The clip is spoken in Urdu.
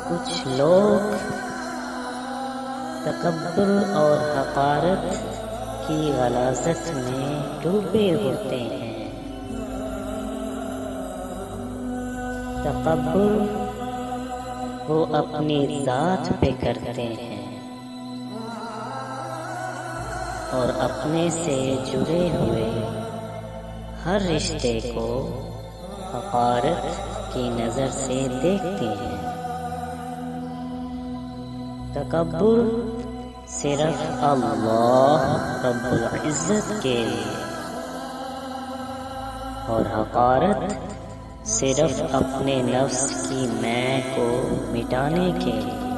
کچھ لوگ تکبر اور حقارت کی غلاظت میں ڈوبے ہوتے ہیں۔ تکبر وہ اپنی ذات پہ کرتے ہیں اور اپنے سے جڑے ہوئے ہر رشتے کو حقارت کی نظر سے دیکھتے ہیں۔ تکبر صرف اللہ رب العزت کے لیے اور حقارت صرف اپنے نفس کی میں کو مٹانے کے لیے۔